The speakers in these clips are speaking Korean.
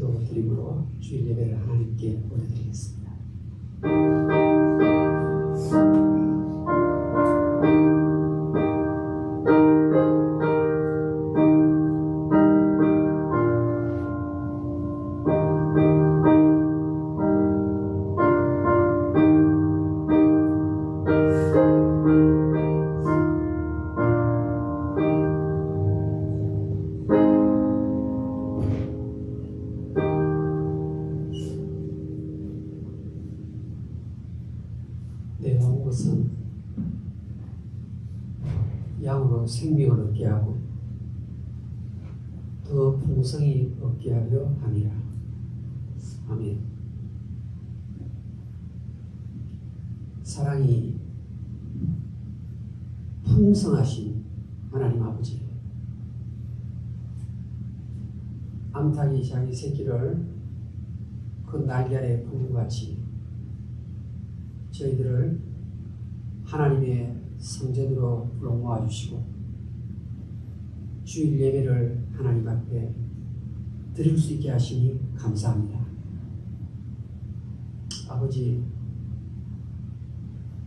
기도 드림으로 주일 예배를 하나님께 올려드리겠습니다. 내가 온 것은 양으로 생명을 얻게 하고 더 풍성히 얻게 하려 함이라. 아멘. 사랑이 풍성하신 하나님 아버지, 암탉이 자기 새끼를 그 날개 아래 품은 같이 저희들을 하나님의 성전으로 불러 모아주시고 주일 예배를 하나님 앞에 드릴 수 있게 하시니 감사합니다. 아버지,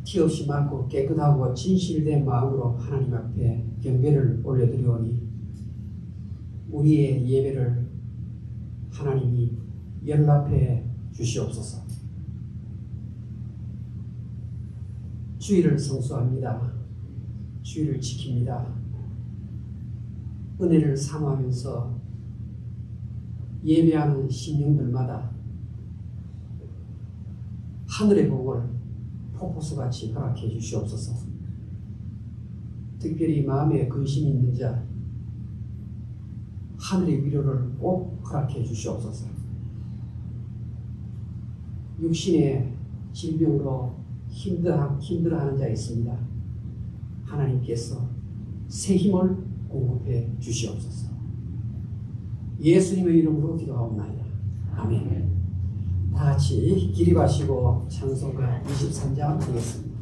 티 없이 맑고 깨끗하고 진실된 마음으로 하나님 앞에 경배를 올려드리오니 우리의 예배를 하나님이 연락해 주시옵소서. 주일을 성수합니다. 주일을 지킵니다. 은혜를 사모하면서 예배하는 심령들마다 하늘의 복을 폭포수같이 허락해 주시옵소서. 특별히 마음에 근심이 있는 자 하늘의 위로를 꼭 허락해 주시옵소서. 육신의 질병으로 힘들어하는 자 있습니다. 하나님께서 새 힘을 공급해 주시옵소서. 예수님의 이름으로 기도하옵나이다. 아멘. 다 같이 기립하시고 찬송가 23장 드리겠습니다.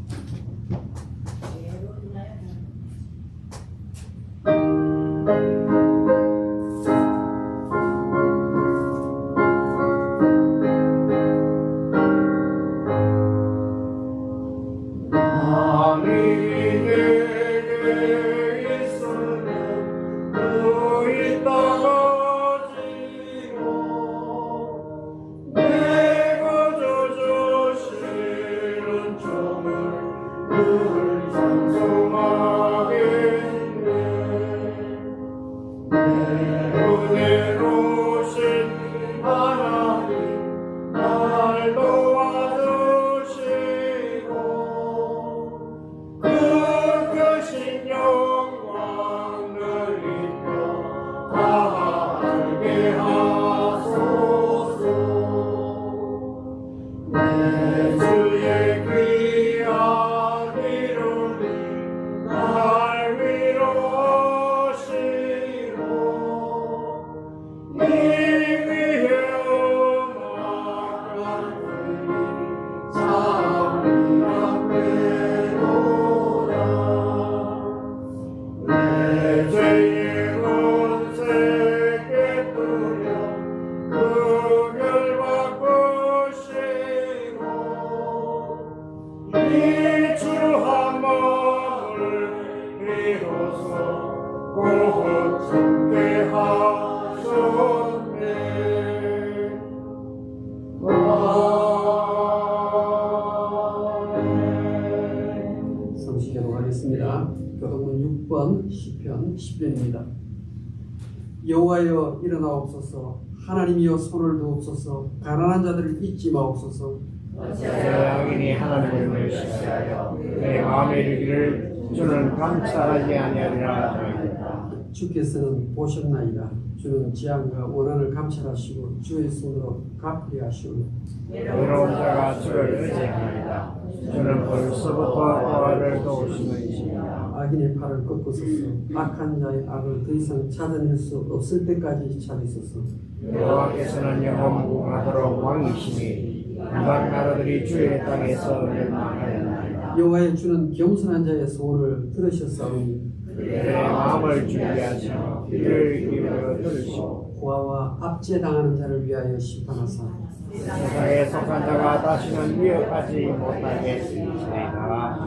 교동문 6번 시편 10편입니다. 여호와여 일어나옵소서. 하나님이여 손을 드옵소서. 가난한 자들을 잊지 마옵소서. 어찌하여 악인이 하나님을 시시하여 내 마음에 이르기를 주는 감찰하지 아니하리라 하나이다. 주께서는 보셨나이다. 주는 지향과 원한을 감찰하시고 주의 손으로 갚으려 하시오니 외로운 자가 주를 의지하나이다. 주는 벌써부터 고아를 도우시는 이십니다. 악인의 팔을 꺾으소서. 악한 자의 악을 더 이상 찾아낼 수 없을 때까지 찾으소서. 여호와께서는 영원 무궁하도록 왕이시니 이방 나라들이 주의 땅에서 멸망하였나이다. 여호와의 주는 겸손한 자의 소원을 들으셨사오니 그들의 마음을 준비하시며 귀를 기울여 들으시고 고아와 압제당하는 자를 위하여 심판하사 세상에 속한 자가 다시는 위협하지 못하게 하시리이다.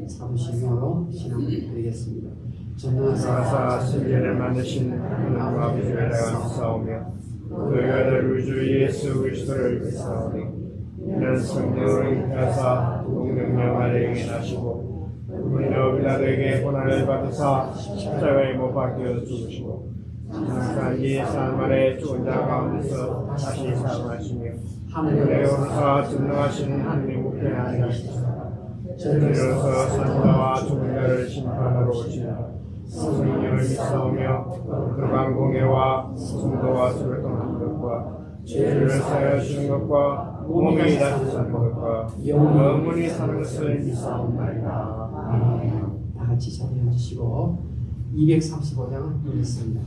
사부심으로 신앙을 드리겠습니다. 전능하사 세계를 만드신 하나님 아버지를 내가사오며 그 아들 우주 예수 그리스도를 믿사오니 이는 성령으로 잉태하사 동능력 아래에 나시고 우리로 빌라도에게 고난을 받으사 십자가에 못 박혀 죽으시고 장사기 사흘만에 죽은 자 가운데서 다시 살아나시며 하늘에 오르사 전능하신 하느님 우편에 앉으시사 저희로서 산자와 죽은 자를 심판하러 오시라. 성령을 믿사오며 거룩한 공예와 성도와 주를 떠나는 것과 죄를 사하여 주는 것과 몸이 다시 사는 것과 영원히 사는 것을 믿사옵나이다. 다 같이 자리에 앉으시고 235장을 읽겠습니다.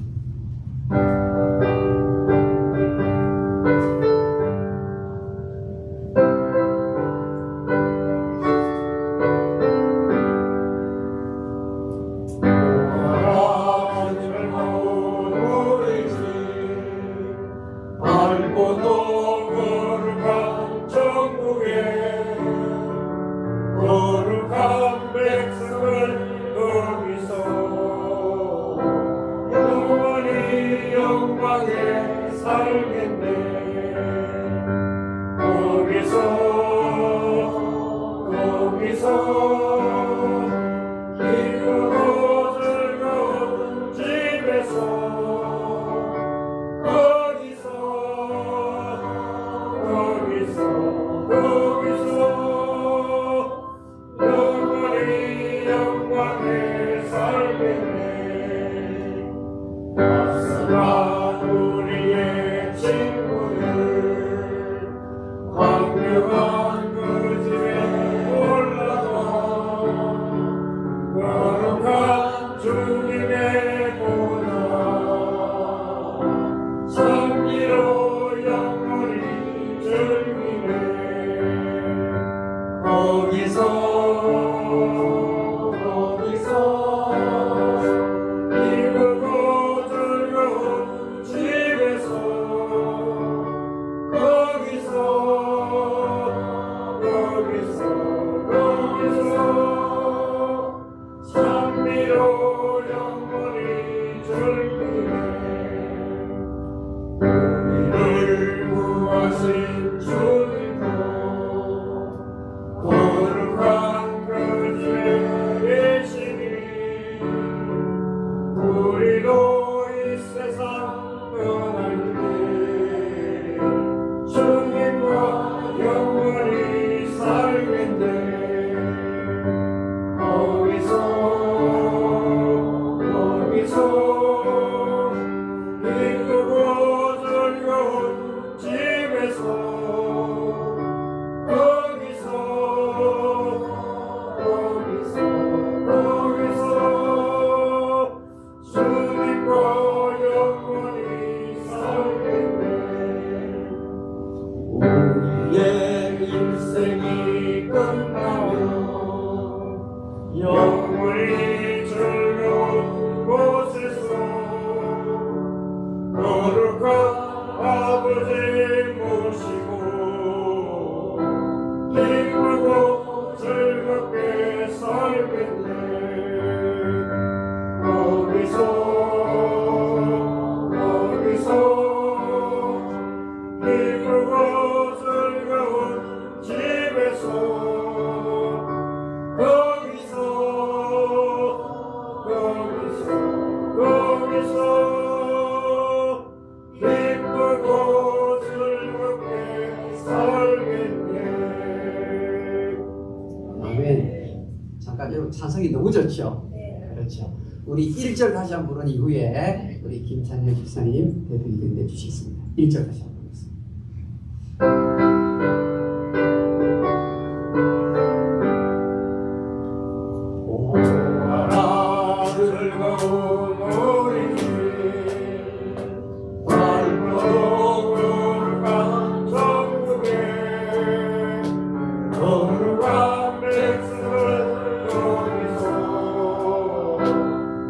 찬성이 너무 좋죠. 그렇죠. 우리 1절 다시 한번 부른 이후에 우리 김찬현 집사님 대표 이근대 주시겠습니다. 1절 다시 한번 부르겠습니다.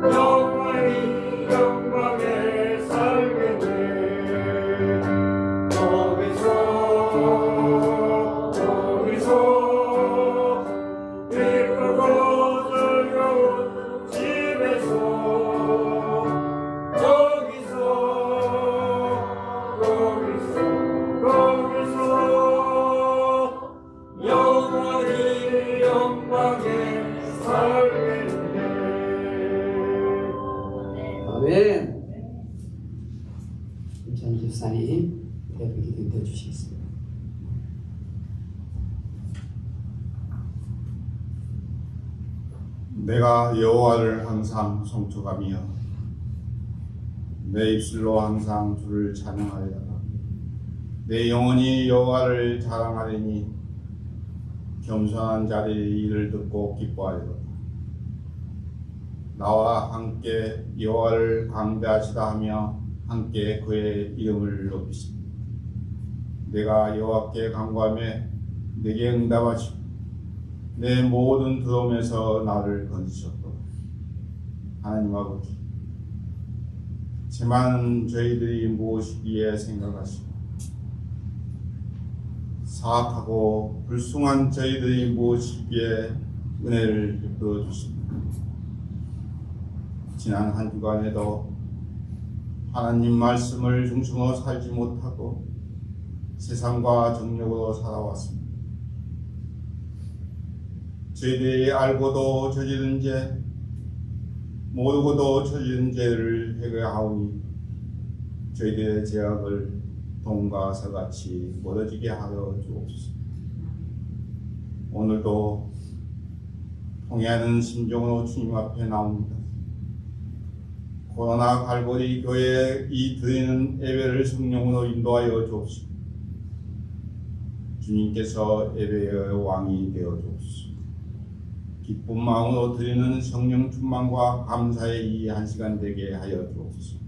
영원히 영광에 살겠네. 아멘. 김찬희 집사님 대표 기도해 주시겠습니다. 내가 여호와를 항상 송축하며 내 입술로 항상 주를 찬양하리라. 내 영혼이 여호와를 자랑하리니 겸손한 자들이 이를 듣고 기뻐하리로다. 나와 함께 여호와를 강대하시다 하며 함께 그의 이름을 높이시니 내가 여호와께 간구하며 내게 응답하시고 내 모든 두려움에서 나를 건지셨도다. 하나님 아버지, 제 많은 저희들이 무엇이기에 생각하시고 사악하고 불순한 저희들이 무엇이기에 은혜를 베풀어 주십니까? 지난 한 주간에도 하나님 말씀을 중심으로 살지 못하고 세상과 정욕으로 살아왔습니다. 저희들이 알고도 저지른 죄, 모르고도 저지른 죄를 회개하오니 저희들의 죄악을 동과 서같이 멀어지게 하여 주옵소서. 오늘도 통회하는 심정으로 주님 앞에 나옵니다. 코로나 갈보리 교회에 이 드리는 예배를 성령으로 인도하여 주옵소서. 주님께서 예배의 왕이 되어 주옵소서. 기쁜 마음으로 드리는 성령 충만과 감사의 이 한 시간 되게 하여 주옵소서.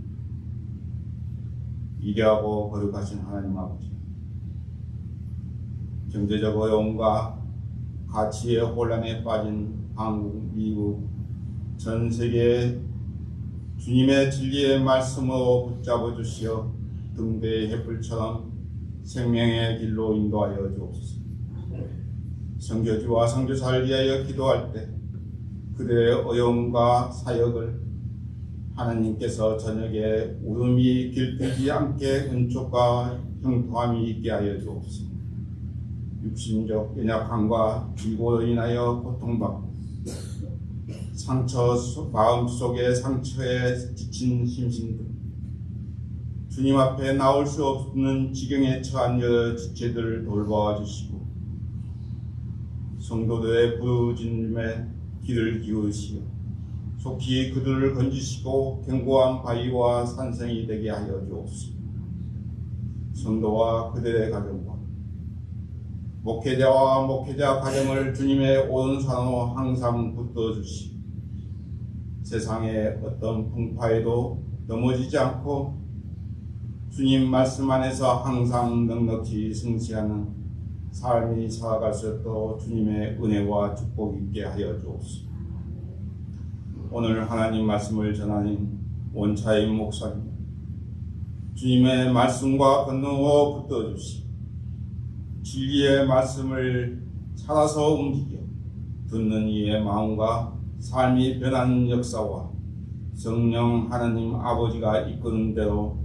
위대하고 거룩하신 하나님 아버지, 경제적 어려움과 가치의 혼란에 빠진 한국, 미국, 전 세계에 주님의 진리의 말씀으로 붙잡아 주시어 등대의 햇불처럼 생명의 길로 인도하여 주옵소서. 선교지와 선교사를 위하여 기도할 때 그들의 어려움과 사역을 하나님께서 저녁에 울음이 길들이지 않게 은총과 형통함이 있게 하여 주옵소서. 육신적 연약함과 질고로 인하여 고통받고 마음속의 상처에 지친 심신들, 주님 앞에 나올 수 없는 지경에 처한 여러 지체들을 돌보아 주시고 성도들의 부르짖음에 귀를 기울이시어 속히 그들을 건지시고 견고한 바위와 산성이 되게 하여 주옵소서. 성도와 그들의 가정과 목회자와 목회자 가정을 주님의 오른손으로 항상 붙들어 주시고 세상의 어떤 풍파에도 넘어지지 않고 주님 말씀 안에서 항상 넉넉히 승리하는 삶이 살아갈 수 있도록 주님의 은혜와 축복 있게 하여 주옵소서. 오늘 하나님 말씀을 전하는 원차임 목사님, 주님의 말씀과 권능으로 붙들어 주시고 진리의 말씀을 찾아서 움직여 듣는 이의 마음과 삶이 변하는 역사와 성령 하나님 아버지가 이끄는 대로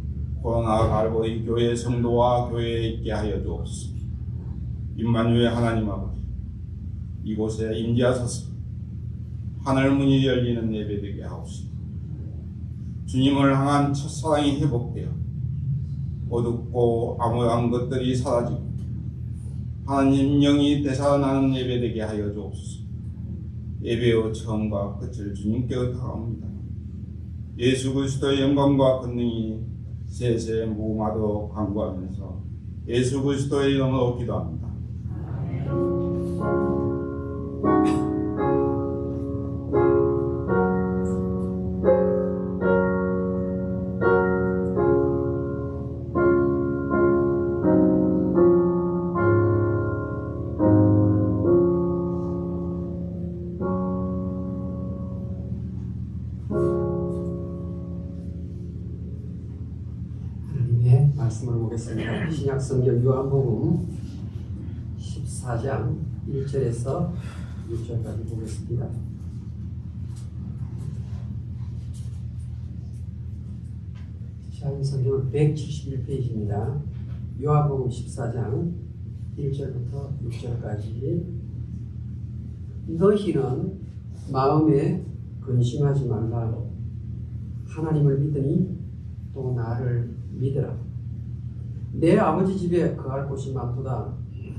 코로나 갈보리 교회 성도와 교회에 있게 하여 주옵소서. 임마누엘 하나님 아버지, 이곳에 임재하소서. 하늘문이 열리는 예배되게 하옵소서. 주님을 향한 첫사랑이 회복되어 어둡고 암울한 것들이 사라지고 하나님 영이 되살아나는 예배되게 하여 주옵소서. 예배의 처음과 끝을 주님께 의탁합니다. 예수 그리스도의 영광과 권능이 세세 무마도 간구하면서 예수 그리스도의 이름으로 기도합니다. 말씀을 보겠습니다. 신약성경 요한복음 14장 1절에서 6절까지 보겠습니다. 신약성경은 171페이지입니다. 요한복음 14장 1절부터 6절까지. 너희는 마음에 근심하지 말라. 하나님을 믿으니 또 나를 믿으라. 내 아버지 집에 거할 곳이 많도다.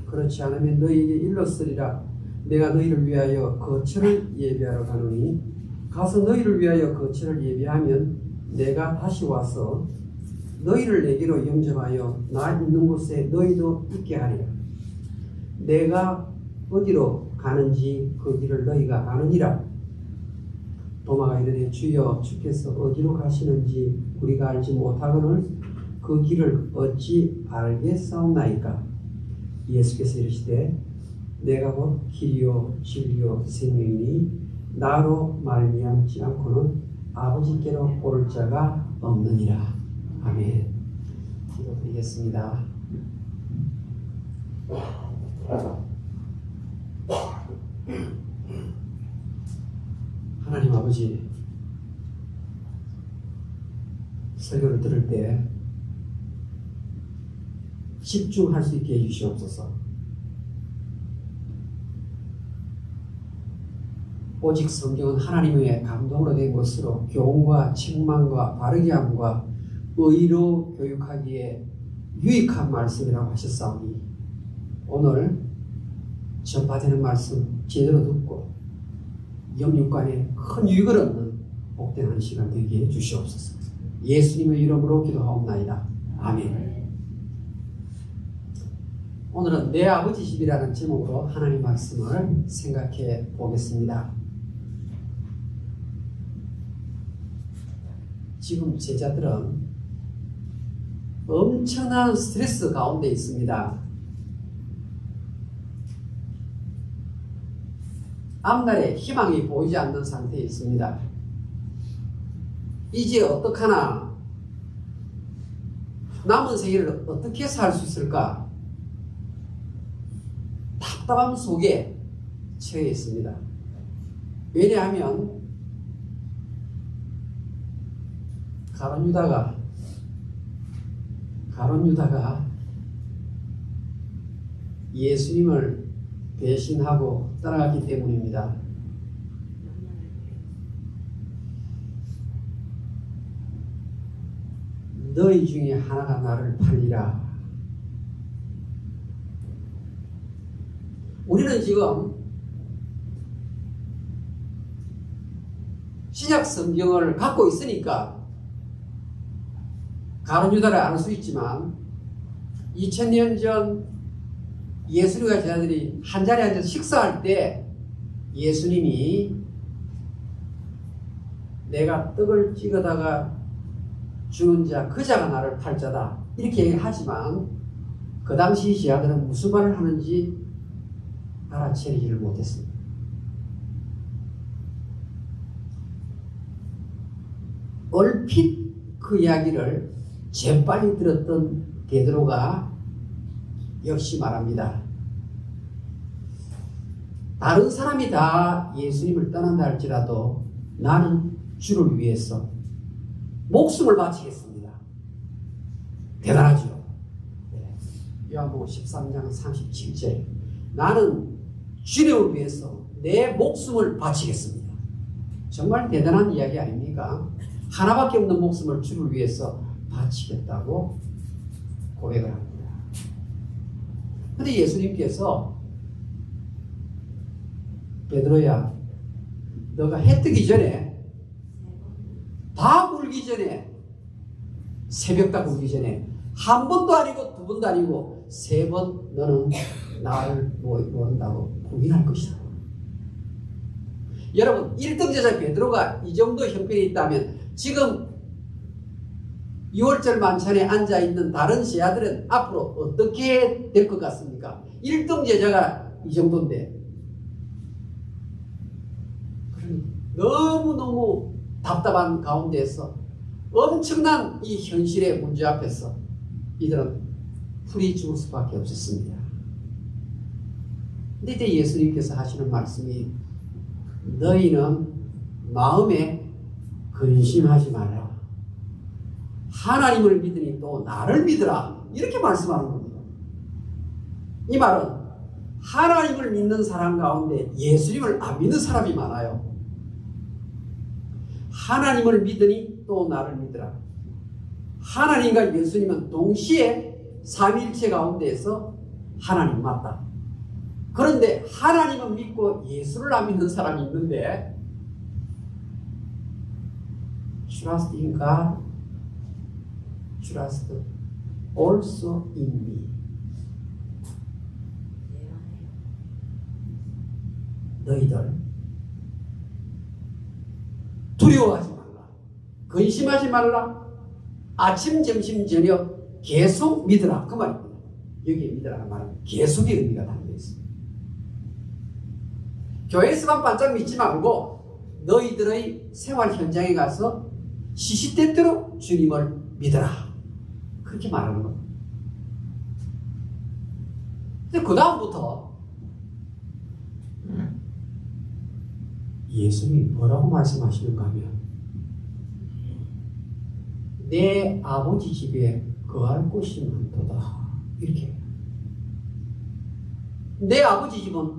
그렇지 않으면 너희에게 일렀으리라. 내가 너희를 위하여 거처를 예비하러 가노니 가서 너희를 위하여 거처를 예비하면 내가 다시 와서 너희를 내게로 영접하여 나 있는 곳에 너희도 있게 하리라. 내가 어디로 가는지 그 길을 너희가 아느니라. 도마가 이르되 주여 주께서 어디로 가시는지 우리가 알지 못하거늘 그 길을 어찌 알겠사옵나이까. 예수께서 이르시되 내가 곧 길이요 진리요 생명이니 나로 말미암지 않고는 아버지께로 오를 자가 없느니라. 아멘. 기도드리겠습니다. 하나님 아버지, 설교를 들을 때 집중할 수 있게 해주시옵소서. 오직 성경은 하나님의 감동으로 된 것으로 교훈과 책망과 바르게 함과 의로 교육하기에 유익한 말씀이라고 하셨사오니 오늘 전파되는 말씀 제대로 듣고 영육간에 큰 유익을 얻는 복된 한 시간 되게 해 주시옵소서. 예수님의 이름으로 기도하옵나이다. 아멘. 오늘은 내 아버지 집이라는 제목으로 하나님 말씀을 생각해 보겠습니다. 지금 제자들은 엄청난 스트레스 가운데 있습니다. 앞날에 희망이 보이지 않는 상태에 있습니다. 이제 어떡하나, 남은 세계를 어떻게 살 수 있을까? 답답함 속에 처해 있습니다. 왜냐하면 가룟 유다가 예수님을 배신하고 떠나갔기 때문입니다. 너희 중에 하나가 나를 팔리라. 우리는 지금 신약 성경을 갖고 있으니까 가룟 유다를 알 수 있지만 2000년 전 예수님과 제자들이 한자리에 앉아서 식사할 때 예수님이 내가 떡을 찍어다가 주는 자 그 자가 나를 팔 자다 이렇게 얘기하지만 그 당시 제자들은 무슨 말을 하는지 알아채리지를 못했습니다. 얼핏 그 이야기를 재빨리 들었던 베드로가 역시 말합니다. 다른 사람이 다 예수님을 떠난다 할지라도 나는 주를 위해서 목숨을 바치겠습니다. 대단하죠. 요한복음 13장 37절 나는 주님을 위해서 내 목숨을 바치겠습니다. 정말 대단한 이야기 아닙니까? 하나밖에 없는 목숨을 주를 위해서 바치겠다고 고백을 합니다. 그런데 예수님께서 베드로야 너가 해 뜨기 전에 다 굴기 전에 새벽 다 굴기 전에 한 번도 아니고 두 번도 아니고 세 번 너는 나를 모른다고 부인할 것이다. 여러분 1등 제자 베드로가 이 정도 형편이 있다면 지금 6월절 만찬에 앉아있는 다른 제자들은 앞으로 어떻게 될 것 같습니까? 1등 제자가 이 정도인데 너무너무 답답한 가운데에서 엄청난 이 현실의 문제 앞에서 이들은 풀이 죽을 수밖에 없었습니다. 근데 이때 예수님께서 하시는 말씀이 너희는 마음에 근심하지 말라. 하나님을 믿으니 또 나를 믿으라. 이렇게 말씀하는 겁니다. 이 말은 하나님을 믿는 사람 가운데 예수님을 안 믿는 사람이 많아요. 하나님을 믿으니 또 나를 믿으라. 하나님과 예수님은 동시에 삼위일체 가운데에서 하나님 맞다. 그런데 하나님은 믿고 예수를 안 믿는 사람이 있는데 Trust in God, trust also in me. 너희들 두려워하지 말라. 근심하지 말라. 아침, 점심, 저녁 계속 믿으라. 그 말입니다. 여기에 믿으라는 말은 계속의 의미가 담겨 있습니다. 교회에서만 반짝 믿지 말고 너희들의 생활 현장에 가서 시시때때로 주님을 믿어라. 그렇게 말하는 겁니다. 근데 그 다음부터 예수님이 뭐라고 말씀하시는가 하면 내 아버지 집에 거할 곳이 많도다. 이렇게. 내 아버지 집은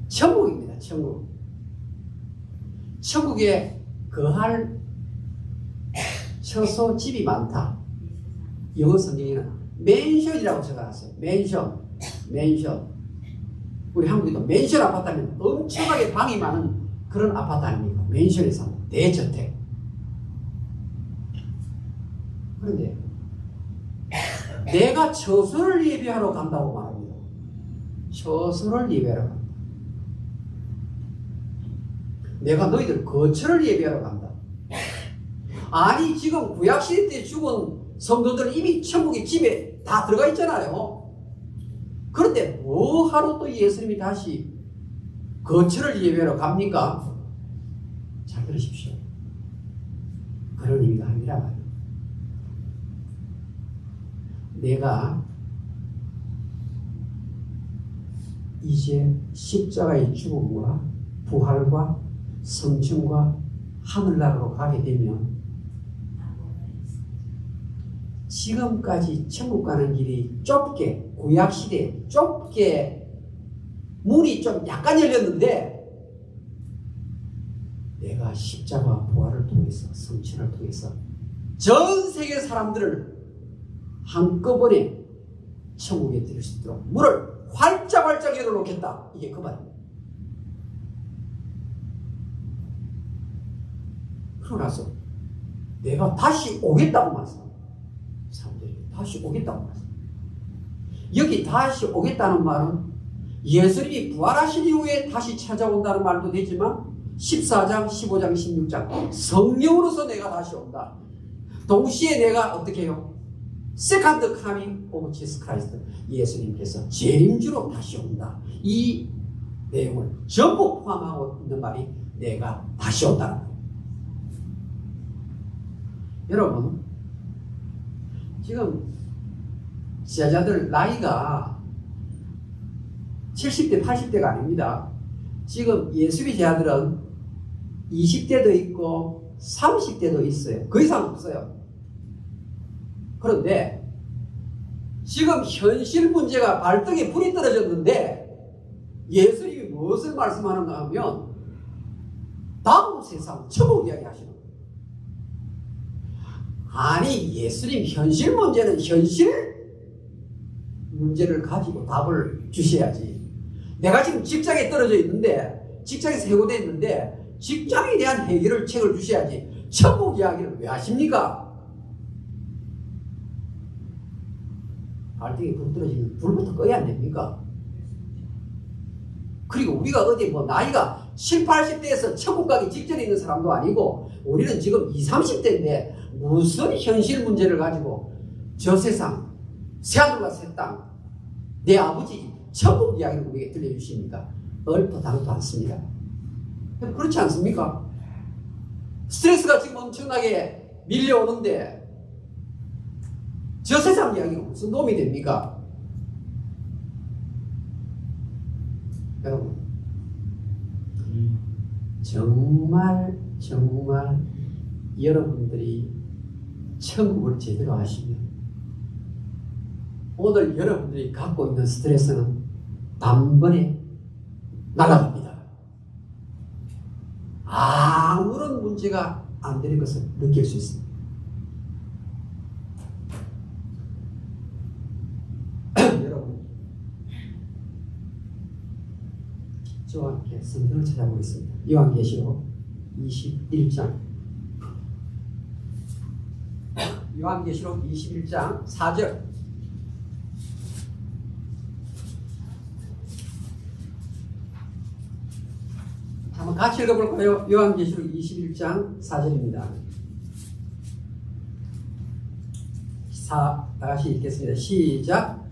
천국입니다. 천국. 천국에 거할 처소 집이 많다. 영어 성경에는 맨션이라고 적어놨어요. 맨션. 우리 한국에도 맨션 아파트 하면 엄청나게 방이 많은 그런 아파트 아닙니까? 맨션에 사는 대저택. 그런데 내가 처소를 예배하러 간다고 말합니다. 처소를 예배하러 간다. 내가 너희들 거처를 예배하러 간다. 아니 지금 구약시대 때 죽은 성도들은 이미 천국의 집에 다 들어가 있잖아요. 그런데 뭐하러 또 예수님이 다시 거처를 예배하러 갑니까? 잘 들으십시오. 그런 의미가 아니라 말이에요. 내가 이제 십자가의 죽음과 부활과 성층과 하늘나라로 가게 되면 지금까지 천국 가는 길이 좁게 구약시대에 좁게 문이 좀 약간 열렸는데 내가 십자가 부활을 통해서 성취를 통해서 전 세계 사람들을 한꺼번에 천국에 들을 수 있도록 문을 활짝 열어놓겠다. 이게 그 말입니다. 그러고 나서 내가 다시 오겠다고 말씀합니다. 사람들이 다시 오겠다고 말씀합니다. 여기 다시 오겠다는 말은 예수님이 부활하신 이후에 다시 찾아온다는 말도 되지만 14장, 15장, 16장 성령으로서 내가 다시 온다. 동시에 내가 어떻게 해요? Second coming of Jesus Christ. 예수님께서 재림주로 다시 온다. 이 내용을 전부 포함하고 있는 말이 내가 다시 온다는 거예요. 여러분 지금 지하자들 나이가 70대, 80대가 아닙니다. 지금 예수의 제자들은 20대도 있고 30대도 있어요. 그 이상 없어요. 그런데 지금 현실 문제가 발등에 불이 떨어졌는데 예수님이 무엇을 말씀하는가 하면 다음 세상 천국 이야기 하시는 거예요. 아니 예수님 현실 문제는 현실 문제를 가지고 답을 주셔야지. 내가 지금 직장에 떨어져 있는데 직장에서 해고되어 있는데 직장에 대한 해결을 책을 주셔야지. 천국 이야기를 왜 하십니까? 발등에 불 떨어지면 불부터 꺼야 안 됩니까? 그리고 우리가 어디 뭐 나이가 7, 80대에서 천국 가기 직전에 있는 사람도 아니고 우리는 지금 20, 30대인데 무슨 현실 문제를 가지고 저 세상 새하늘과 새 땅 내 아버지 천국 이야기를 우리에게 들려주십니까? 얼토당토 않습니다. 그렇지 않습니까? 스트레스가 지금 엄청나게 밀려오는데 저 세상 이야기가 무슨 도움이 됩니까? 여러분 정말 여러분들이 천국을 제대로 아시면 오늘 여러분들이 갖고 있는 스트레스는 단번에 날아갑니다. 아무런 문제가 안 되는 것을 느낄 수 있습니다. 여러분, 저와 함께 성경을 찾아보겠습니다. 요한계시록 21장. 요한계시록 21장 4절. 한번 같이 읽어볼까요? 요한계시록 21장 4절입니다. 다 같이 읽겠습니다. 시작.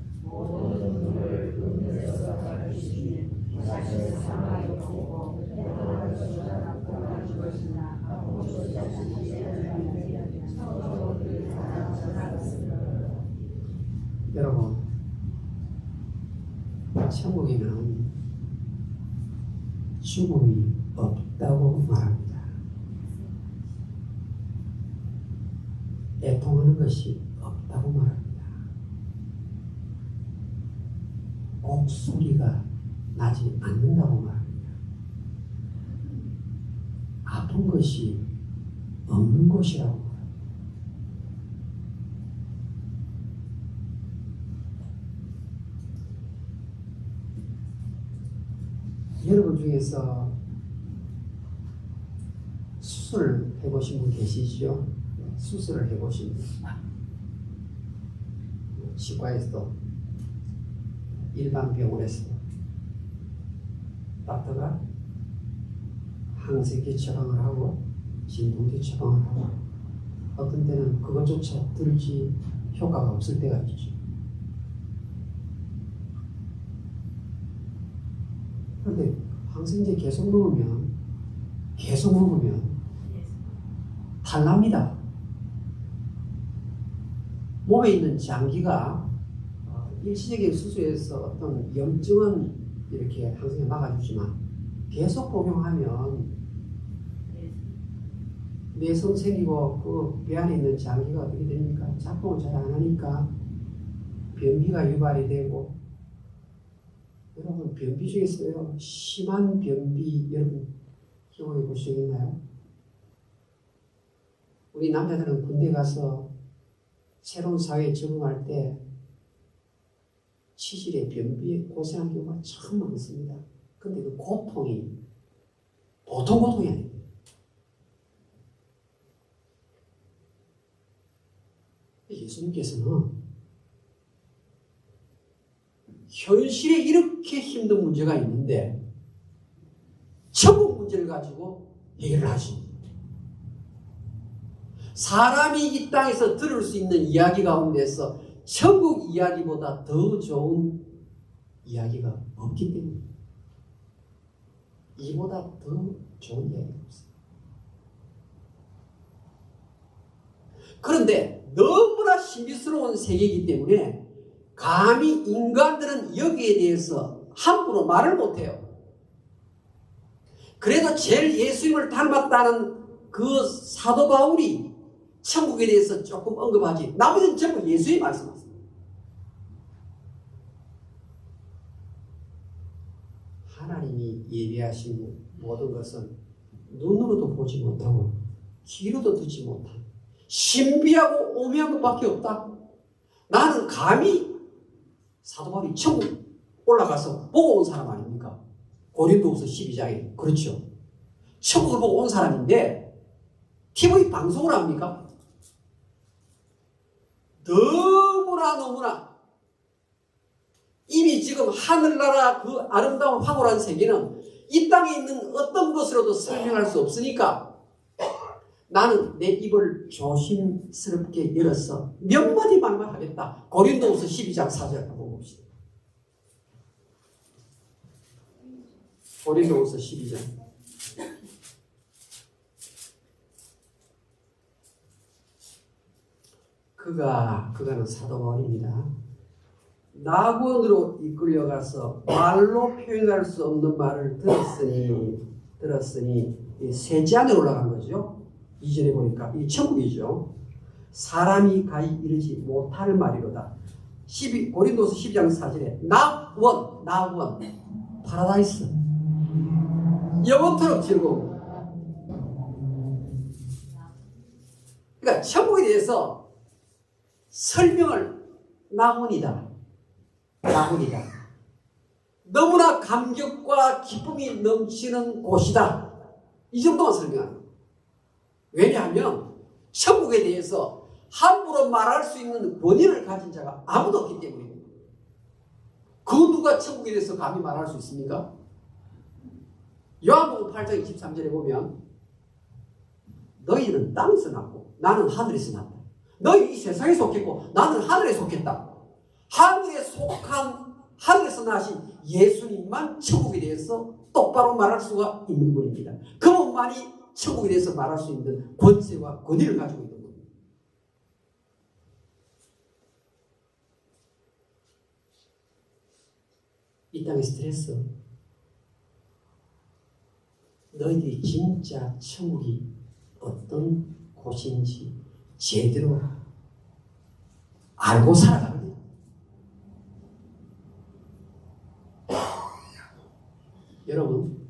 여러분, 천국에는 죽음이 없다고 말합니다. 애통하는 것이 없다고 말합니다. 곡소리가 나지 않는다고 말합니다. 아픈 것이 없는 곳이라고 말합니다. 여러분 중에서 수술을 해보신 분 계시죠? 수술을 해보신 분. 치과에서도 일반 병원에서 닥터가 항생제 처방을 하고 진통제 처방을 하고 어떤 때는 그것조차 들지 효과가 없을 때가 있죠. 그런데 항생제 계속 먹으면 탈납니다. 몸에 있는 장기가 일시적인 수술에서 어떤 염증은 이렇게 항생제 막아주지만 계속 복용하면 내성 생기고 그 배 안에 있는 장기가 어떻게 됩니까? 작동을 잘 안 하니까 변비가 유발이 되고, 여러분 변비 중에서요 심한 변비 여러분 경험해 볼 수 있나요? 우리 남자들은 군대 가서 새로운 사회에 적응할 때 치질에 변비에 고생하는 경우가 참 많습니다. 근데 그 고통이 보통 고통이 아닙니다. 예수님께서는 현실에 이렇게 힘든 문제가 있는데 천국 문제를 가지고 해결을 하십니다. 사람이 이 땅에서 들을 수 있는 이야기 가운데서 천국 이야기보다 더 좋은 이야기가 없기 때문에 이보다 더 좋은 이야기가 없어요. 그런데 너무나 신비스러운 세계이기 때문에 감히 인간들은 여기에 대해서 함부로 말을 못해요. 그래도 제일 예수님을 닮았다는 그 사도 바울이 천국에 대해서 조금 언급하지 나머지는 전부 예수의 말씀하십니다. 하나님이 예비하신 모든 것은 눈으로도 보지 못하고 귀로도 듣지 못한 신비하고 오묘한 것밖에 없다. 나는 감히 사도 바울이 천국 올라가서 보고 온 사람 아닙니까? 고린도후서 12장에 그렇죠. 천국을 보고 온 사람인데 TV 방송을 합니까? 너무나 이미 지금 하늘나라 그 아름다운 황홀한 세계는 이 땅에 있는 어떤 것으로도 설명할 수 없으니까 나는 내 입을 조심스럽게 열어서 몇 마디 말만 하겠다. 고린도후서 12장 4절 한번 봅시다. 고린도후서 12장. 그가는 사도 바울입니다. 낙원으로 이끌려가서 말로 표현할 수 없는 말을 들었으니 셋째 안에 올라간 거죠. 이전에 보니까 이 천국이죠. 사람이 가히 이르지 못할 말이로다. 고린도서 12장 4절에 낙원 파라다이스 영원토록 즐거움 그러니까 천국에 대해서 설명을 나훈이다. 너무나 감격과 기쁨이 넘치는 곳이다. 이 정도만 설명합니다. 왜냐하면 천국에 대해서 함부로 말할 수 있는 권위를 가진 자가 아무도 없기 때문입니다. 그 누가 천국에 대해서 감히 말할 수 있습니까? 요한복음 8장 23절에 보면 너희는 땅에서 났고 나는 하늘에서 났다. 너희 이 세상에 속했고 나는 하늘에 속했다. 하늘에서 나신 예수님만 천국에 대해서 똑바로 말할 수가 있는 분입니다. 그분만이 천국에 대해서 말할 수 있는 권세와 권위를 가지고 있는 분입니다. 이 땅의 스트레스, 너희들이 진짜 천국이 어떤 곳인지 제대로 알고 살아가거든요. 여러분,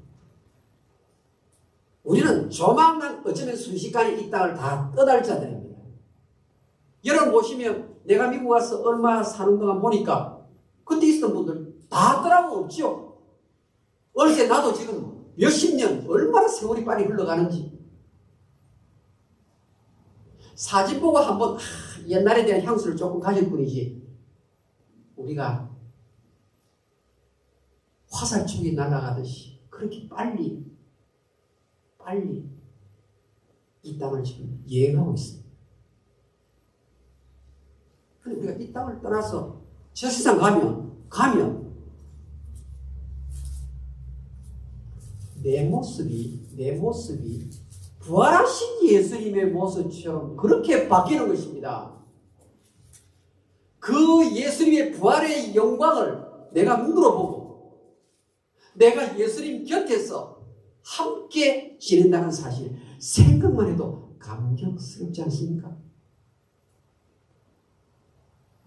우리는 조만간 어쩌면 순식간에 이 땅을 다 떠날 자들입니다. 여러분 보시면 내가 미국 와서 얼마 사는 동안 보니까 그때 있었던 분들 다 떠나고 없죠. 어느새 나도 지금 몇십 년 얼마나 세월이 빨리 흘러가는지 사진 보고 한번 옛날에 대한 향수를 조금 가질 뿐이지 우리가 화살촉이 날아가듯이 그렇게 빨리 이 땅을 지금 여행하고 있습니다. 그런데 우리가 이 땅을 떠나서 저 세상 가면 내 모습이 부활하신 예수님의 모습처럼 그렇게 바뀌는 것입니다. 그 예수님의 부활의 영광을 내가 눈으로 보고 내가 예수님 곁에서 함께 지낸다는 사실 생각만 해도 감격스럽지 않습니까?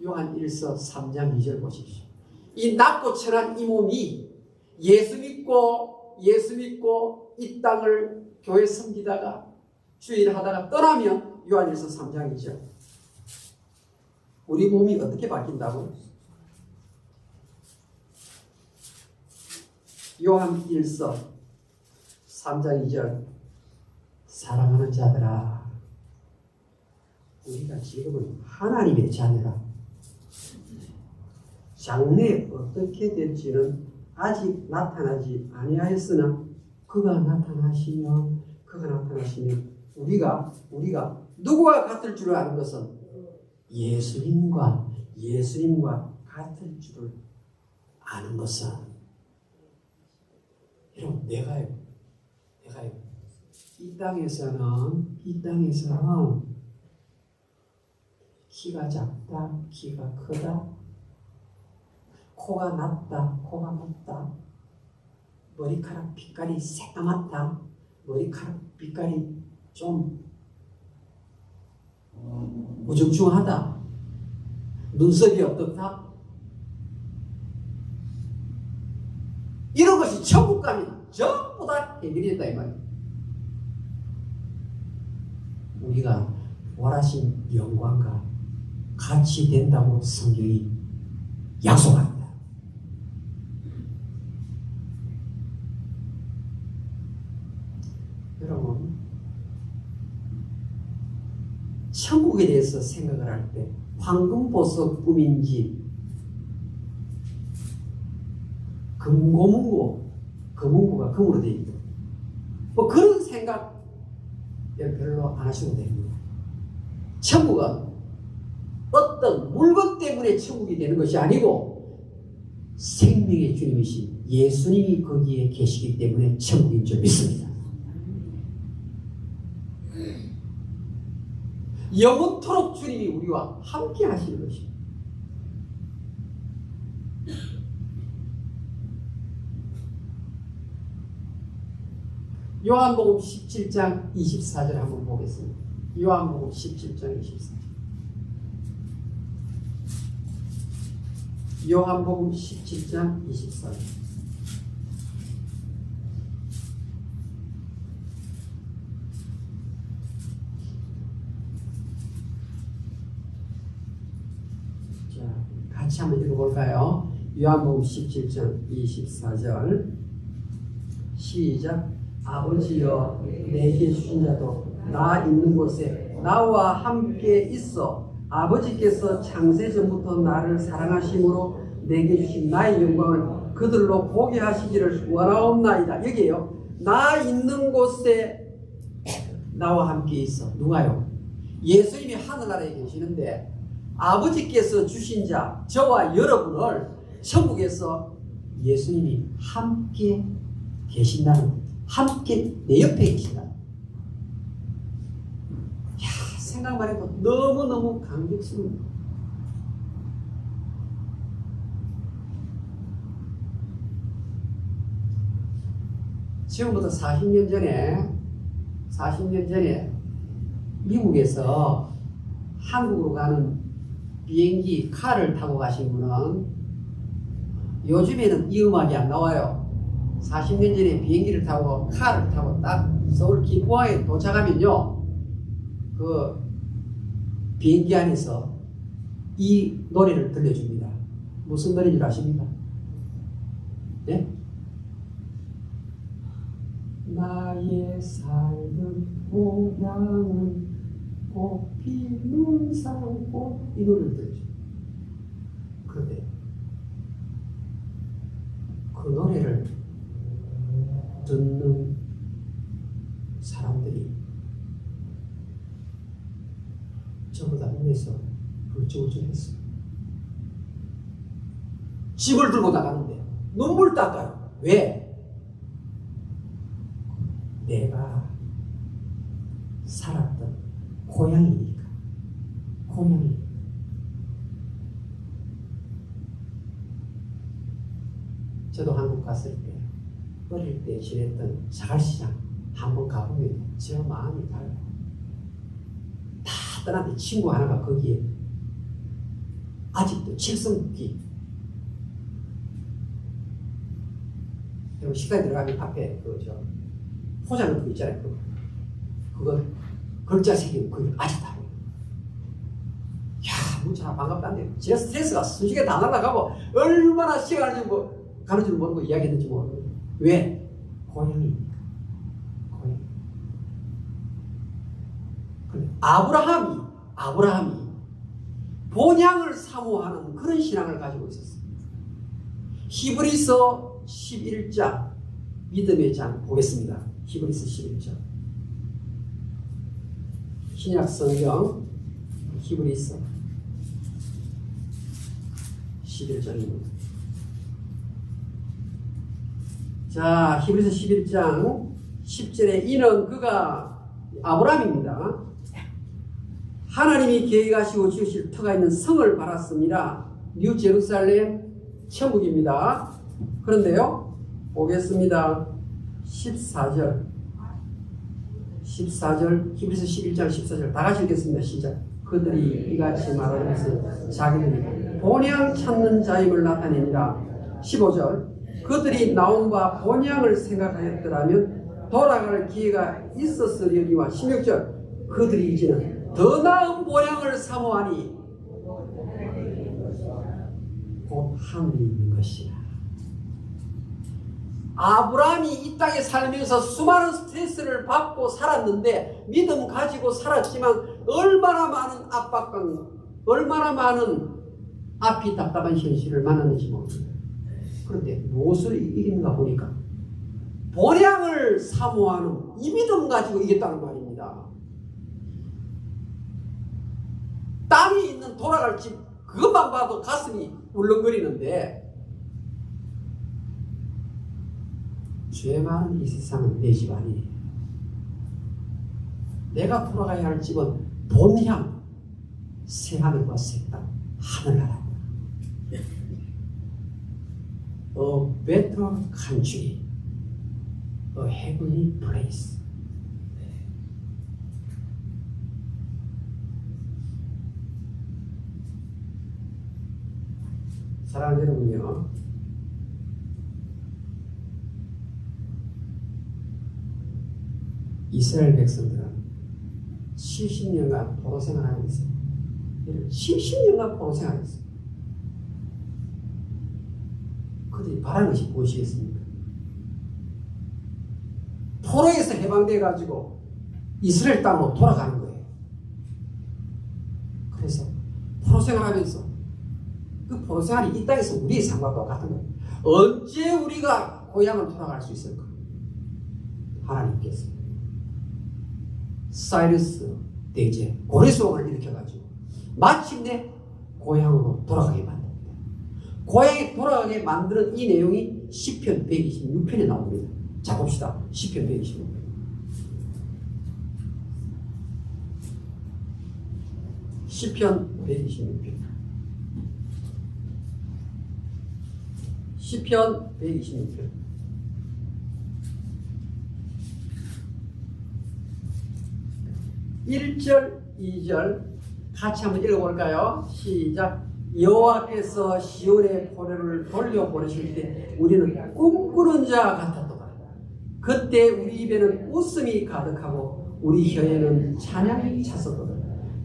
요한 1서 3장 2절 보십시오. 이 낮고 천한 이 몸이 예수 믿고 이 땅을 교회 섬기다가 주일 하다가 떠나면 요한 1서 3장 2절 우리 몸이 어떻게 바뀐다고요? 요한 1서 3장 2절 사랑하는 자들아 우리가 지금은 하나님의 자녀라. 장래 어떻게 될지는 아직 나타나지 아니하였으나 그가 나타나시면 우리가 누구와 같을 줄 아는 것은 예수님과 같을 줄을 아는 것은 여러분 내가요 이 땅에서는 키가 작다 키가 크다 코가 낮다 코가 높다 머리카락 빛깔이 새까맣다 머리카락 빛깔이 좀 우중충하다 눈썹이 어떻다 이런 것이 천국 가면 전부 다 해결이 됐다 이 말이에요. 우리가 부활하신 영광과 같이 된다고 성경이 약속합니다. 여러분 천국에 대해서 생각을 할 때 황금보석 꿈인지 금고문고가 금으로 되어 있고 뭐 그런 생각 별로 안 하셔도 됩니다. 천국은 어떤 물건 때문에 천국이 되는 것이 아니고 생명의 주님이신 예수님이 거기에 계시기 때문에 천국인 줄 믿습니다. 영원토록 주님이 우리와 함께 하시는 것입니다. 요한복음 17장 24절 한번 보겠습니다. 요한복음 17장 24절. 요한복음 17장 24절. 같이 한번 읽어볼까요? 요한복음 17장 24절 시작. 아버지여 내게 주신 자도 나 있는 곳에 나와 함께 있어 아버지께서 창세 전부터 나를 사랑하심으로 내게 주신 나의 영광을 그들로 보게 하시기를 원하옵나이다. 여기에요. 나 있는 곳에 나와 함께 있어. 누가요? 예수님이 하늘나라에 계시는데 아버지께서 주신 자 저와 여러분을 천국에서 예수님이 함께 계신다는, 함께 내 옆에 계신다. 야, 생각만 해도 너무너무 감격스럽습니다. 지금부터 40년 전에 미국에서 한국으로 가는 비행기 칼을 타고 가신 분은 요즘에는 이 음악이 안 나와요. 40년 전에 비행기를 타고 칼을 타고 딱 서울 김포항에 도착하면요, 그 비행기 안에서 이 노래를 들려줍니다. 무슨 노래인지 아십니까? 네? 나의 살던 고향은 꽃피는 산꽃, 이 노래를 들려줘요. 그런데 그 노래를 듣는 사람들이 저보다 눈에서 불쭉불쭉했어요. 집을 들고 나가는데 눈물 닦아요. 왜? 내가 살았던 고향이니까. 고향이. 저도 한국 갔을 때 어릴 때 지냈던 자갈시장 한번 가보면 저 마음이 달라요. 다 떠났는데 친구 하나가 거기에 아직도 칠성국기. 여러분 식당에 들어가면 앞에 포장 같은 거 있잖아요. 그거 글자 새기고 그게 아직도 하고. 야, 문자 반갑다는데 제 스트레스가 순식간에 다 날아가고 얼마나 시간을 가는 줄 모르고 이야기했는지 모르고. 왜? 고향이니까. 고향. 근데 아브라함이 본향을 사모하는 그런 신앙을 가지고 있었어요. 히브리서 11장 믿음의 장 보겠습니다. 히브리서 11장 신약 성경 히브리서 11장입니다. 자, 히브리서 11장 10절에 이는 그가 아브라함입니다. 하나님이 계획하시고 지으실 터가 있는 성을 바랐습니다. 뉴 제루살렘 천국입니다. 그런데요, 보겠습니다. 14절 히브리서 11장 14절 다 같이 읽겠습니다. 시작. 그들이 이같이 말하는 것은 자기들이 본향 찾는 자임을 나타내니라. 15절 그들이 나온 바 본향을 생각하였더라면 돌아갈 기회가 있었으려니와. 16절 그들이 이제는 더 나은 본향을 사모하니 곧 하늘에 있는 것이라. 아브라함이 이 땅에 살면서 수많은 스트레스를 받고 살았는데 믿음 가지고 살았지만 얼마나 많은 압박감, 얼마나 많은 앞이 답답한 현실을 만났는지 모릅니다. 그런데 무엇을 이기는가 보니까 본향을 사모하는 이 믿음 가지고 이겼다는 말입니다. 땅에 있는 돌아갈 집 그것만 봐도 가슴이 울렁거리는데 죄 많은 이 세상은 내 집 아니에요. 내가 돌아가야 할 집은 본향, 새하늘과 새 땅, 하늘나라. A better country, a heavenly place. 사랑하는 여러분요, 이스라엘 백성들은 70년간 포로 생활하고 있어요. 70년간 포로 생활했어요. 그들이 바라는 것이 무엇이겠습니까? 포로에서 해방돼 가지고 이스라엘 땅으로 돌아가는 거예요. 그래서 포로 생활하면서 그 포로 생활이 이 땅에서 우리의 삶과 같은 거예요. 언제 우리가 고향을 돌아갈 수 있을까? 하나님께서 사이러스 대제 고래소원을 일으켜가지고 마침내 고향으로 돌아가게 만듭니다. 고향에 돌아가게 만드는 이 내용이 시편 126편에 나옵니다. 자 봅시다. 시편 126편. 시편 126편. 시편 126편. 1절, 2절 같이 한번 읽어볼까요? 시작. 여호와께서 시온의 포로를 돌려보내실 때 우리는 꿈꾸는 자 같았도다. 그때 우리 입에는 웃음이 가득하고 우리 혀에는 찬양이 찼었도다.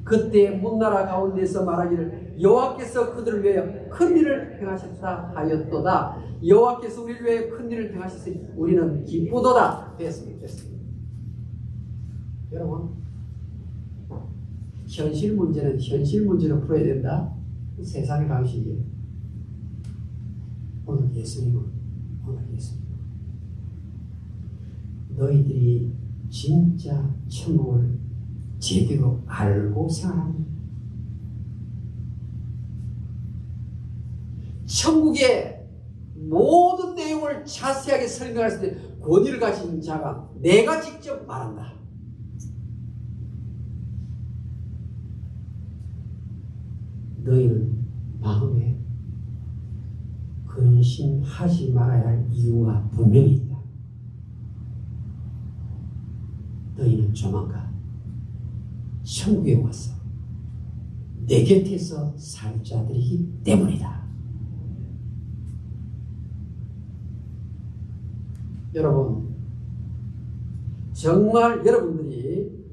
그때 문나라 가운데서 말하기를 여호와께서 그들을 위하여 큰 일을 행하셨다 하였도다. 여호와께서 우리를 위하여 큰 일을 행하셨으니 우리는 기쁘도다. 됐습니다. 여러분, 현실 문제는 현실 문제로 풀어야 된다. 세상의 방식이에요. 오늘 예수님은 너희들이 진짜 천국을 제대로 알고 생활합니다. 천국의 모든 내용을 자세하게 설명할 수 있는 권위를 가진 자가 내가 직접 말한다. 너희는 마음에 근심하지 말아야 할 이유가 분명히 있다. 너희는 조만간 천국에 와서 내 곁에서 살 자들이기 때문이다. 여러분, 정말 여러분들이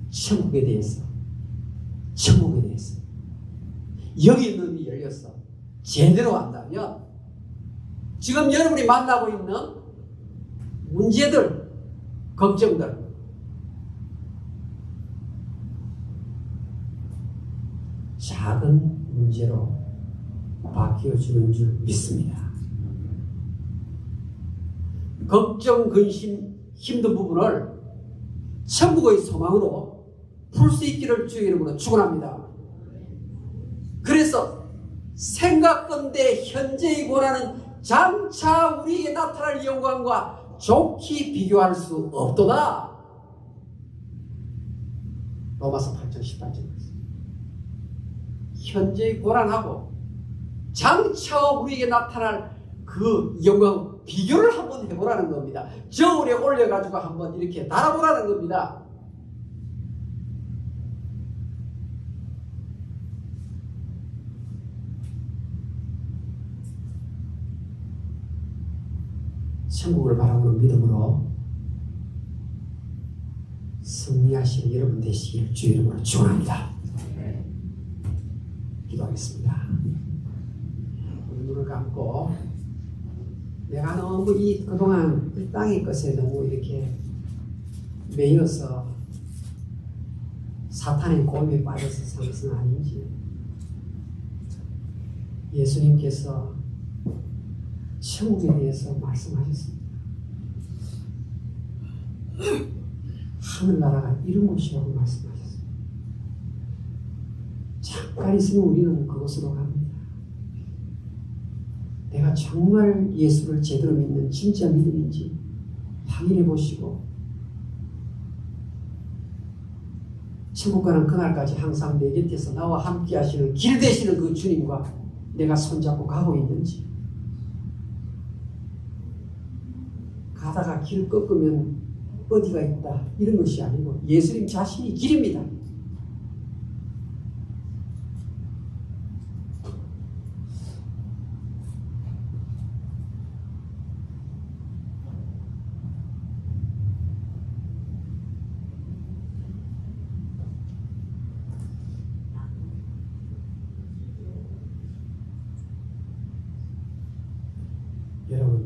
천국에 대해서 여기 눈이 열렸어 제대로 한다면 지금 여러분이 만나고 있는 문제들, 걱정들 작은 문제로 바뀌어주는 줄 믿습니다. 걱정, 근심, 힘든 부분을 천국의 소망으로 풀 수 있기를 주의 이름으로 축원합니다. 그래서 생각건대 현재의 고난은 장차 우리에게 나타날 영광과 좋게 비교할 수 없도다. 로마서 8장 18절. 현재의 고난하고 장차 우리에게 나타날 그 영광 비교를 한번 해보라는 겁니다. 저울에 올려가지고 한번 이렇게 달아보라는 겁니다. 천국을 바라보는 믿음으로 승리하시는 여러분 되시길 주의 이름으로 축원합니다. 기도하겠습니다. 우리 눈을 감고 내가 너무 그동안 이 땅의 것에 너무 이렇게 매여서 사탄의 고음에 빠져서 산 것은 아닌지, 예수님께서 천국에 대해서 말씀하셨습니다. 하늘나라가 이런 곳이라고 말씀하셨습니다. 잠깐 있으면 우리는 그곳으로 갑니다. 내가 정말 예수를 제대로 믿는 진짜 믿음인지 확인해 보시고, 천국 가는 그날까지 항상 내 곁에서 나와 함께 하시는 길 되시는 그 주님과 내가 손잡고 가고 있는지, 가다가 길 꺾으면 어디가 있다 이런 것이 아니고 예수님 자신이 길입니다.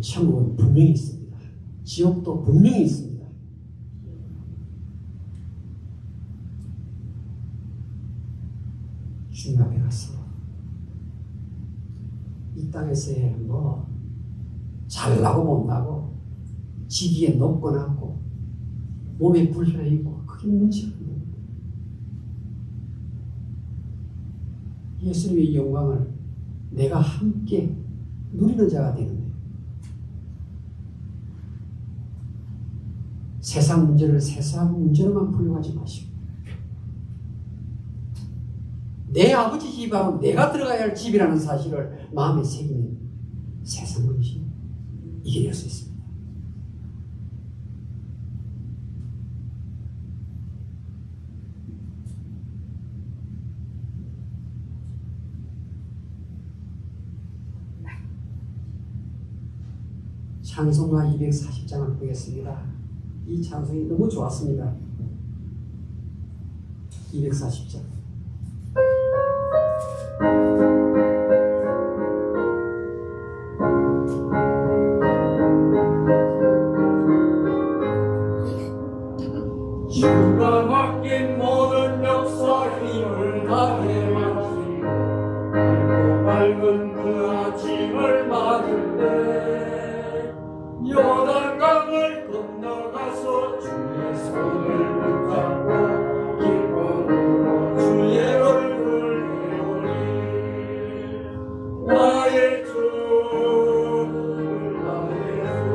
여러분, 천국은 분명히 있습니다. 지옥도 분명히 있습니다. 주님 앞에 가서 이 땅에서의 뭐 잘나고 못나고 지기에 높고 낮고 몸에 불편해 있고 그게 문제가 아닙니다. 예수님의 영광을 내가 함께 누리는 자가 되는데 세상 문제를 세상 문제로만 풀려가지 마시고 내 아버지 집이 바로 내가 들어가야 할 집이라는 사실을 마음에 새기면 세상 것이 이겨낼 수 있습니다. 찬송가 240장을 보겠습니다. 이 찬송이 너무 좋았습니다. 240장. 주가 맡긴 모든 역사 힘을 다해 마시고 밝은 그 아침을 맞을 때 요단강을 건너가서 주의 손을 붙잡고 기쁨으로 주의 얼굴을 배우리 나의 주 나의 주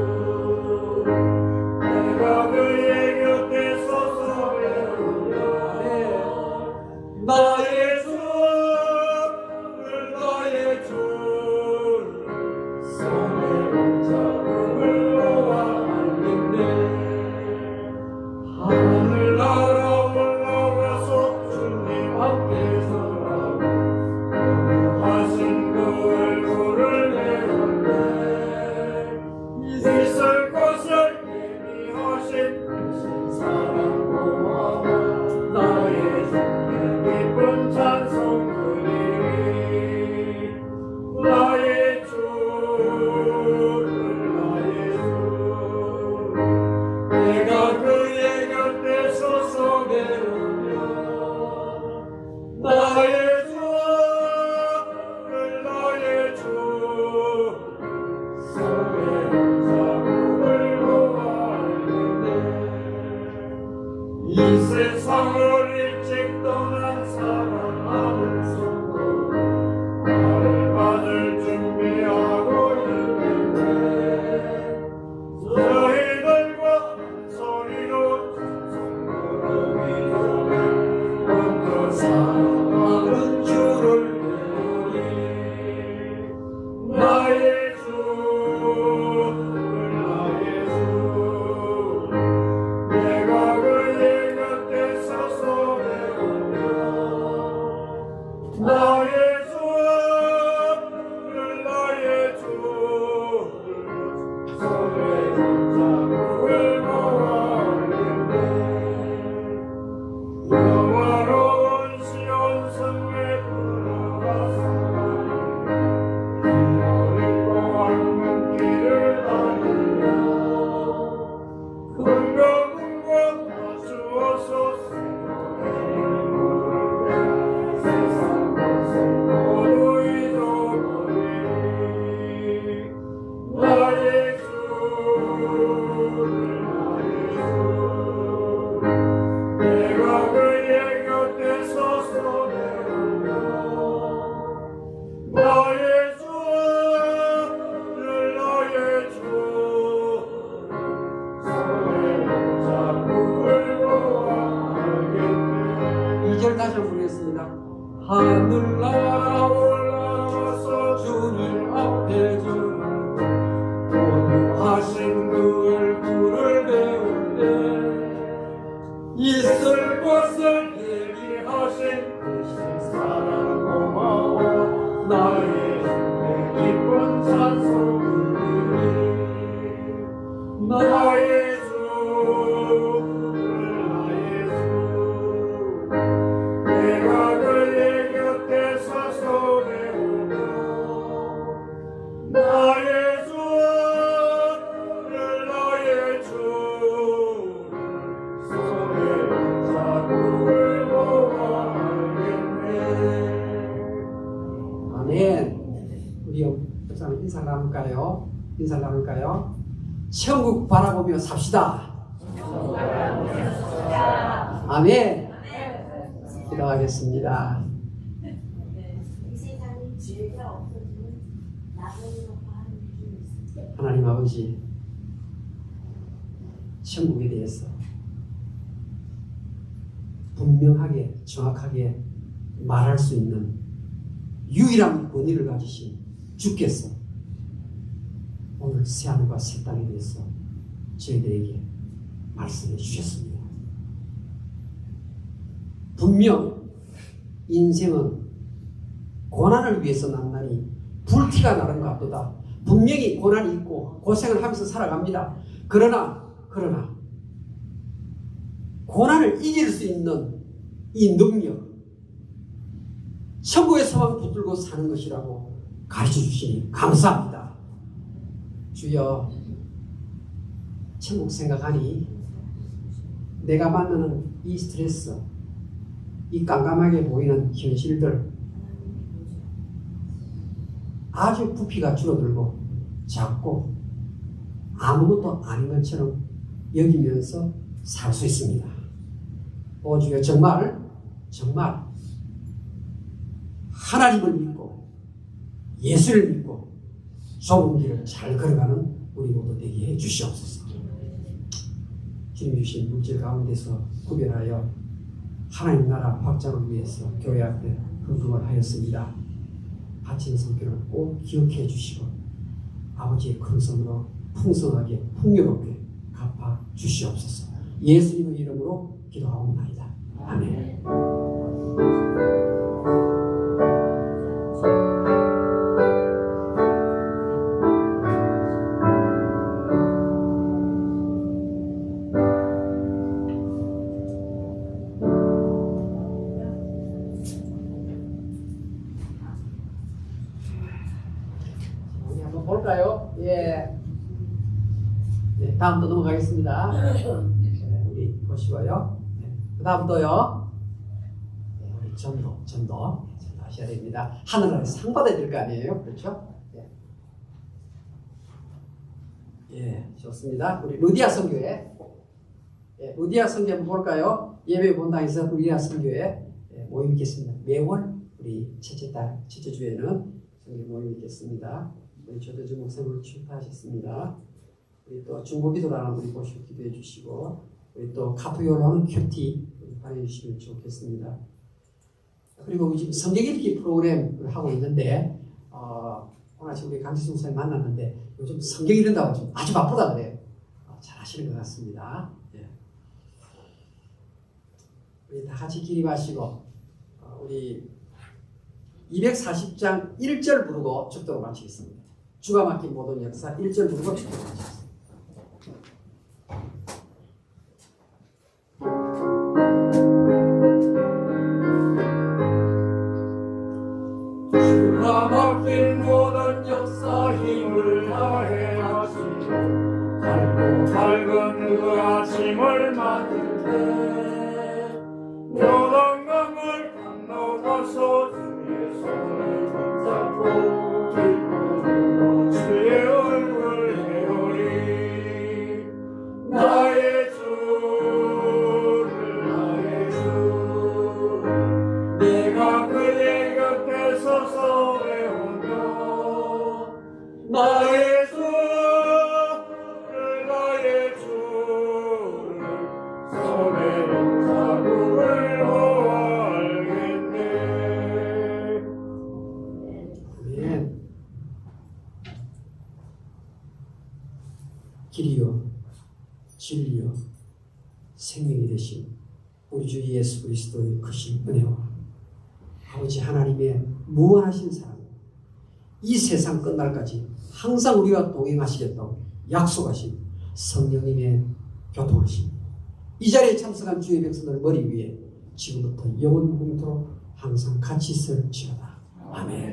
내가 그의 곁에 서서 배우며 나의 주 나의 주 손에 붙잡음을 놓아 알겠네 하늘나라 올라가서 주님 앞에 서라고 하신 그 얼굴을 배우네 있을 것을 예비하신 크신 사랑 고마워 나의 주께 기쁜 찬송 드리리 나의 주 나의 주 내가 그의 곁에 서서 배우며 나의 주 나의 주 손에 붙잡음을 놓아 알겠네 이 세상을 일찍 떠난 사랑하는 성도 나를 받을 준비하고 있는데 저희들과 한 소리로 찬송 부르기 전에 먼저 사랑하는 주를 배우리 나의 주 나의 주 내가 그의 곁에 서서 배우며 나의 주 나의 주 손에 붙잡음을 놓아 알겠네 영화로운 시온 성에 들어가서 어리고 맑은 길을 다니며 금과 마주어서 생명의 물을 세상 것을 모두 잊어버리니 나의 주 나의 주 내가 그의 곁에 서서 배우며 나의 주 나의 주 손에 붙잡음을 놓아 알겠네 2절 다시 한번 보겠습니다. 하늘나라 올라가서 주님 앞에 주는 도도하신 그 얼굴을 배울 때 있을 것을 예비하신 크신 사랑 고마워 나의 주께 기쁜 찬송 드리리 나의 주 나의 주 내가 그의 곁에 서서 배우며 나의 주 인사를 나눌까요? 천국 바라보며 삽시다. 아멘. 기도하겠습니다. 하나님 아버지, 천국에 대해서 분명하게 정확하게 말할 수 있는 유일한 권위를 가지신 주께서 오늘 새하늘과 새 땅에 대해서 저희들에게 말씀해 주셨습니다. 분명 인생은 고난을 위해서 난다니 불티가 나는 것 같도다. 분명히 고난이 있고 고생을 하면서 살아갑니다. 그러나 고난을 이길 수 있는 이 능력, 천국의 소망을 붙들고 사는 것이라고 가르쳐 주시니 감사합니다. 주여, 천국 생각하니 내가 만나는 이 스트레스, 이 깜깜하게 보이는 현실들, 아주 부피가 줄어들고 작고 아무것도 아닌 것처럼 여기면서 살 수 있습니다. 오 주여, 정말 하나님을 믿고 예수를 믿고 좁은 길을 잘 걸어가는 우리 모두 되게 해 주시옵소서. 주님 주신 물질 가운데서 구별하여 하나님 나라 확장을 위해서 교회 앞에 헌금을 하였습니다. 바친 성격을 꼭 기억해 주시고 아버지의 큰 손으로 풍성하게 풍요롭게 갚아 주시옵소서. 예수님의 이름으로 기도하옵나이다. 아멘. 우리 한번 볼까요? 예. 네, 다음도 넘어가겠습니다. 우리 보시고요. 그 다음도요. 우리 전도 하셔야 됩니다. 하늘 아래 상 받아야 될 거 아니에요? 그렇죠? 예, 좋습니다. 우리 루디아 선교회. 루디아 선교회 한번 볼까요? 예배 본당에서 루디아 선교회 모임 있겠습니다. 매월 우리 첫째 주에는 선교 모임 있겠습니다. 우리 조대주 목사님을 축하하셨습니다. 우리 또 중보기도라는 우리 보시고 기도해 주시고, 우리 또 카토요라는 큐티 발휘해 주시면 좋겠습니다. 그리고 우리 지금 성경 읽기 프로그램을 하고 있는데, 오늘 아침 우리 강지수 목사님 만났는데 요즘 성경 읽는다고 좀 아주 바쁘다 그래요. 잘 하시는 것 같습니다. 예. 우리 다 같이 기립하시고 우리 240장 1절 부르고 축도로 마치겠습니다. 주가 맡긴 모든 역사 1절 부르고 축도로 마치겠습니다. 주가 맡긴 모든 역사 힘을 다해 하시고 밝고 밝은 그 아침을 맞을 때 모든 강을 건너가서 주의 손을 붙잡고 기쁘고 주의 얼굴 헤어리 나의 주 내가 그의 곁에 서서 외우며 나의 주를 손에 자국을 알겠네. 아멘. 길이요 진리요 생명이 되신 우리 주 예수 그리스도의 크신 은혜와 아버지 하나님의 무한하신 사랑, 이 세상 끝날까지 항상 우리와 동행하시겠다고 약속하신 성령님의 교통하심, 이 자리에 참석한 주의 백성들 머리 위에 지금부터 영원 공토록 항상 같이 있을지어다. 아멘.